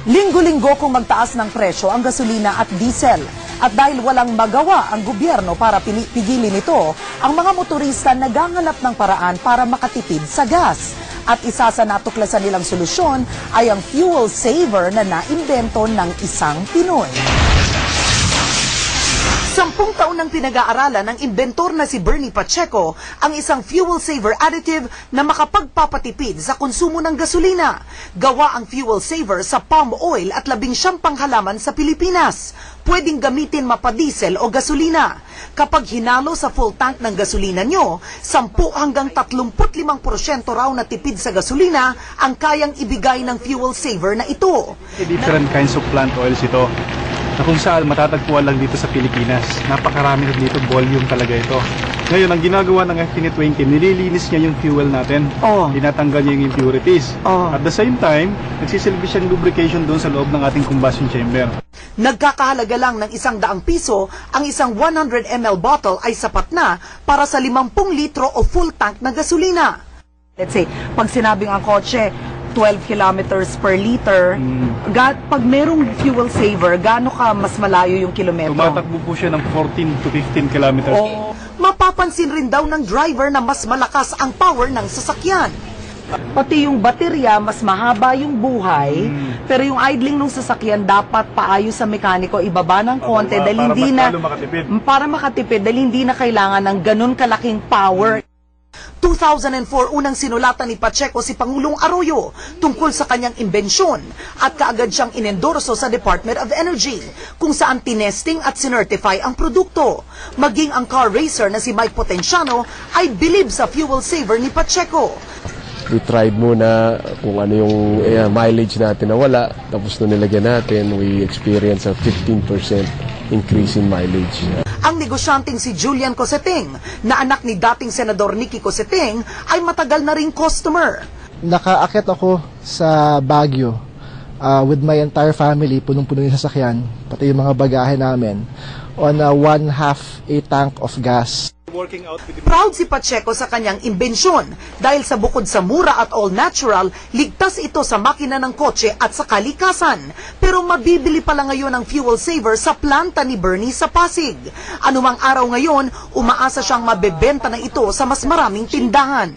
Linggo-linggo kung magtaas ng presyo ang gasolina at diesel. At dahil walang magawa ang gobyerno para pigilin ito, ang mga motorista naghahanap ng paraan para makatipid sa gas. At isa sa natuklasan nilang solusyon ay ang fuel saver na naimbento ng isang Pinoy. 10 taon nang pinag-aaralan ng inventor na si Bernie Pacheco ang isang fuel saver additive na makapagpapatipid sa konsumo ng gasolina. Gawa ang fuel saver sa palm oil at 19 panghalaman sa Pilipinas. Pwedeng gamitin mapadiesel o gasolina. Kapag hinalo sa full tank ng gasolina nyo, 10 hanggang 35% raw na tipid sa gasolina ang kayang ibigay ng fuel saver na ito. Different kinds of plant oils ito, na kung saan matatagpuan lang dito sa Pilipinas. Napakarami na dito, volume talaga ito. Ngayon, ang ginagawa ng F20, nililinis niya yung fuel natin. Tinatanggal niya yung impurities. At the same time, nagsisilbi siyang lubrication doon sa loob ng ating combustion chamber. Nagkakahalaga lang ng 100 piso, ang isang 100 ml bottle ay sapat na para sa 50 litro o full tank na gasolina. Let's say, pag sinabing ang kotse, 12 kilometers per liter, pag merong fuel saver, gaano ka mas malayo yung kilometro? Tumatakbo po siya ng 14 to 15 kilometers. Mapapansin rin daw ng driver na mas malakas ang power ng sasakyan. Pati yung baterya, mas mahaba yung buhay, pero yung idling ng sasakyan dapat paayos sa mekaniko, ibaba ng konti dahil hindi na para makatipid dahil hindi na kailangan ng ganun kalaking power. 2004 unang sinulatan ni Pacheco si Pangulong Arroyo tungkol sa kanyang imbensyon at kaagad siyang inendorso sa Department of Energy kung saan tinesting at sinertify ang produkto. Maging ang car racer na si Mike Potenciano ay bilib sa fuel saver ni Pacheco. We tried muna kung ano yung mileage natin na wala, tapos nung nilagyan natin, we experienced a 15% increase in mileage. Ang negosyanteng si Julian Coseting, na anak ni dating Senador Nicky Coseting, ay matagal na ring customer. Nakaakyat ako sa Baguio with my entire family, punong-puno yung sasakyan, pati yung mga bagahe namin, on a 1/2 a tank of gas. Proud si Pacheco sa kanyang imbensyon dahil sa bukod sa mura at all natural, ligtas ito sa makina ng kotse at sa kalikasan. Pero mabibili pala ngayon ang fuel saver sa planta ni Bernie sa Pasig. Anumang araw ngayon, umaasa siyang mabebenta na ito sa mas maraming tindahan.